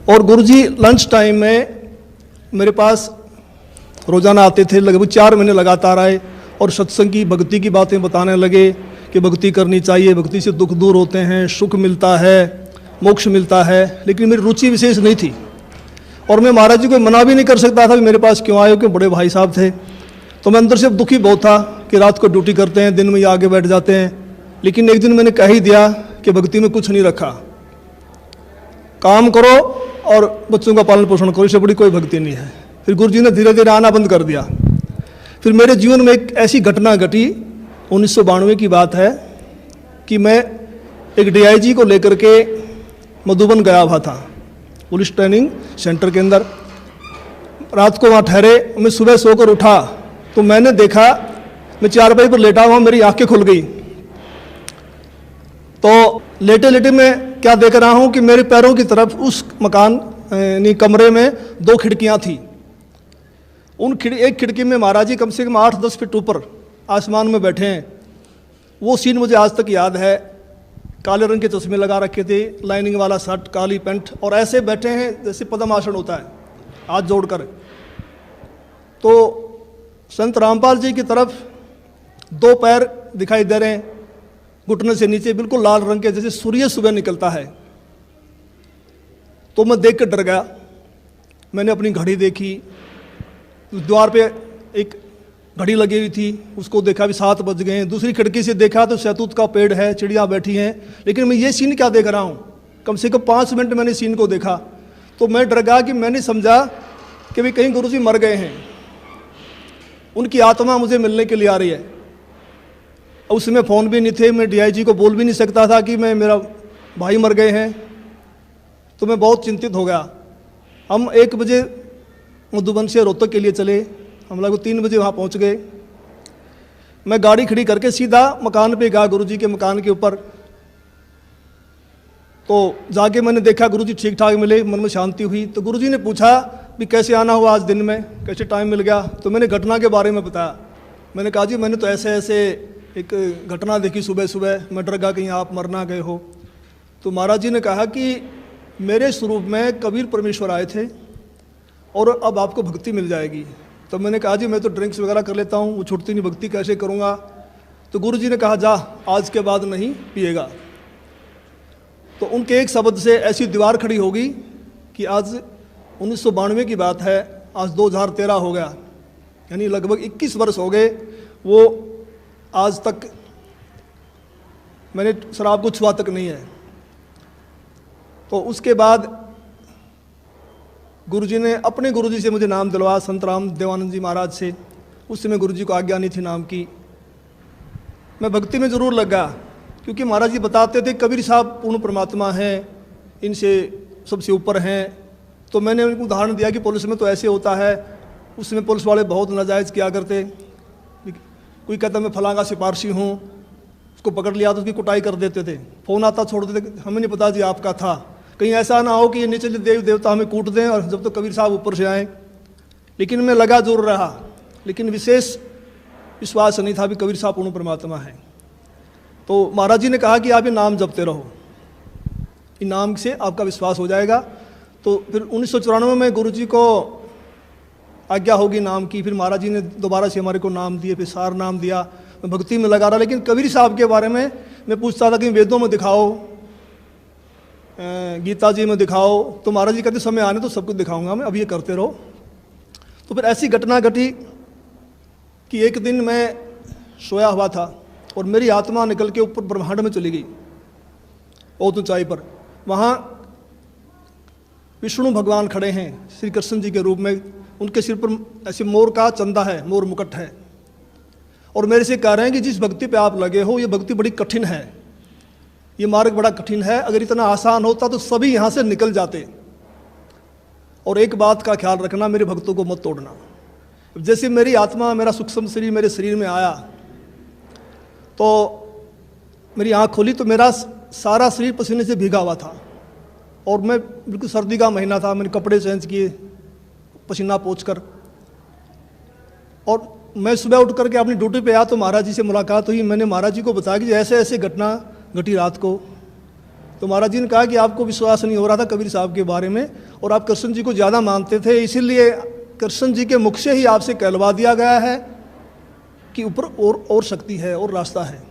और गुरुजी lunch time में मेरे पास रोज़ाना आते थे, लगभग 4 महीने लगातार आए और सत्संग की भक्ति की बातें बताने लगे कि भक्ति करनी चाहिए, भक्ति से दुख दूर होते हैं, सुख मिलता है, मोक्ष मिलता है। लेकिन मेरी रुचि विशेष नहीं थी और मैं महाराज जी को मना भी नहीं कर सकता था कि मेरे पास क्यों आए हो, कि बड़े भाई साहब थे। तो मैं अंदर से दुखी बहुत था कि रात को ड्यूटी करते हैं, दिन में ये आगे बैठ जाते हैं। लेकिन एक दिन मैंने कह ही दिया कि भक्ति में कुछ नहीं रखा, काम करो और बच्चों का पालन पोषण करो, इससे बड़ी कोई भक्ति नहीं है। फिर गुरु जी ने धीरे धीरे आना बंद कर दिया। फिर मेरे जीवन में एक ऐसी घटना घटी, 1992 की बात है, कि मैं एक DIG को लेकर के मधुबन गया हुआ था, पुलिस ट्रेनिंग सेंटर के अंदर। रात को वहाँ ठहरे, मैं सुबह सोकर उठा तो मैंने देखा, मैं चारपाई पर लेटा हुआ, मेरी आंखें खुल गई। तो लेटे लेटे मैं क्या देख रहा हूँ कि मेरे पैरों की तरफ उस मकान यानी कमरे में 2 खिड़कियाँ थी। एक खिड़की में महाराज जी कम से कम 8-10 फीट ऊपर आसमान में बैठे हैं। वो सीन मुझे आज तक याद है। काले रंग के चश्मे लगा रखे थे, लाइनिंग वाला शर्ट, काली पैंट, और ऐसे बैठे हैं जैसे पद्मासन होता है, हाथ जोड़कर। तो संत रामपाल जी की तरफ 2 पैर दिखाई दे रहे हैं, घुटने से नीचे बिल्कुल लाल रंग के, जैसे सूर्य सुबह निकलता है। तो मैं देख कर डर गया। मैंने अपनी घड़ी देखी, द्वार पे एक घड़ी लगी हुई थी, उसको देखा भी 7 बज गए हैं। दूसरी खिड़की से देखा तो शहतूत का पेड़ है, चिड़िया बैठी हैं। लेकिन मैं ये सीन क्या देख रहा हूँ, कम से कम 5 मिनट मैंने सीन को देखा। तो मैं डर गया कि मैंने समझा कि भाई कहीं गुरुजी मर गए हैं, उनकी आत्मा मुझे मिलने के लिए आ रही है। उस समय फ़ोन भी नहीं थे, मैं DIG को बोल भी नहीं सकता था कि मेरा भाई मर गए हैं। तो मैं बहुत चिंतित हो गया। हम 1 बजे मधुबन से रोहतक के लिए चले, हम लगभग 3 बजे वहाँ पहुँच गए। मैं गाड़ी खड़ी करके सीधा मकान पे गया, गुरुजी के मकान के ऊपर। तो जाके मैंने देखा गुरुजी ठीक ठाक मिले, मन में शांति हुई। तो गुरुजी ने पूछा भी कैसे आना हुआ आज दिन में, कैसे टाइम मिल गया। तो मैंने घटना के बारे में बताया। मैंने कहा जी मैंने तो ऐसे ऐसे एक घटना देखी सुबह सुबह, मैं डर गया कहीं आप मर ना गए हो। तो महाराज जी ने कहा कि मेरे स्वरूप में कबीर परमेश्वर आए थे और अब आपको भक्ति मिल जाएगी। तो मैंने कहा जी मैं तो ड्रिंक्स वगैरह कर लेता हूँ, वो छूटती नहीं, भक्ति कैसे करूँगा। तो गुरु जी ने कहा जा आज के बाद नहीं पिएगा। तो उनके एक शब्द से ऐसी दीवार खड़ी होगी कि आज 1992 की बात है, आज 2013 हो गया, यानी लगभग 21 वर्ष हो गए। वो आज तक मैंने शराब को छुआ तक नहीं है। तो उसके बाद गुरुजी ने अपने गुरुजी से मुझे नाम दिलवाया, संत राम देवानंद जी महाराज से। उस समय गुरुजी को आज्ञा नहीं थी नाम की। मैं भक्ति में ज़रूर लगा, क्योंकि महाराज जी बताते थे कबीर साहब पूर्ण परमात्मा हैं, इनसे सबसे ऊपर हैं। तो मैंने उनको उदाहरण दिया कि पुलिस में तो ऐसे होता है, उसमें पुलिस वाले बहुत नाजायज़ किया करते। कोई कहता मैं फलांगा सिपारसी हूँ, उसको पकड़ लिया तो उसकी कुटाई कर देते थे, फ़ोन आता छोड़ देते, हमें नहीं पता जी आपका था। कहीं ऐसा ना हो कि ये नीचे देव देवता हमें कूट दें और जब तो कबीर साहब ऊपर से आए। लेकिन मैं लगा जरूर रहा, लेकिन विशेष विश्वास नहीं था भी कबीर साहब पूर्ण परमात्मा है। तो महाराज जी ने कहा कि आप ये नाम जपते रहो, इन नाम से आपका विश्वास हो जाएगा। तो फिर 1994 में गुरु जी को आज्ञा होगी नाम की। फिर महाराज जी ने दोबारा से हमारे को नाम दिए, फिर सार नाम दिया। मैं भक्ति में लगा रहा, लेकिन कबीर साहब के बारे में मैं पूछता था कि वेदों में दिखाओ, गीता जी में दिखाओ। तो महाराज जी कहते समय आने तो सब कुछ दिखाऊंगा मैं, अब ये करते रहो। तो फिर ऐसी घटना घटी कि एक दिन मैं सोया हुआ था और मेरी आत्मा निकल के ऊपर ब्रह्मांड में चली गई, बहुत ऊंचाई पर। वहाँ विष्णु भगवान खड़े हैं श्री कृष्ण जी के रूप में, उनके सिर पर ऐसे मोर का चंदा है, मोर मुकुट है, और मेरे से कह रहे हैं कि जिस भक्ति पे आप लगे हो ये भक्ति बड़ी कठिन है, ये मार्ग बड़ा कठिन है, अगर इतना आसान होता तो सभी यहाँ से निकल जाते। और एक बात का ख्याल रखना, मेरे भक्तों को मत तोड़ना। जैसे मेरी आत्मा, मेरा सूक्ष्म शरीर मेरे शरीर में आया तो मेरी आँख खोली तो मेरा सारा शरीर पसीने से भीगा हुआ था और मैं बिल्कुल सर्दी का महीना था। मैंने कपड़े चेंज किए पसीना पोंछकर, और मैं सुबह उठ करके अपनी ड्यूटी पे आया तो महाराज जी से मुलाकात हुई। मैंने महाराज जी को बताया कि ऐसे ऐसे घटना घटी रात को। तो महाराज जी ने कहा कि आपको विश्वास नहीं हो रहा था कबीर साहब के बारे में और आप कृष्ण जी को ज़्यादा मानते थे, इसीलिए कृष्ण जी के मुख से ही आपसे कहलवा दिया गया है कि ऊपर और शक्ति है और रास्ता है।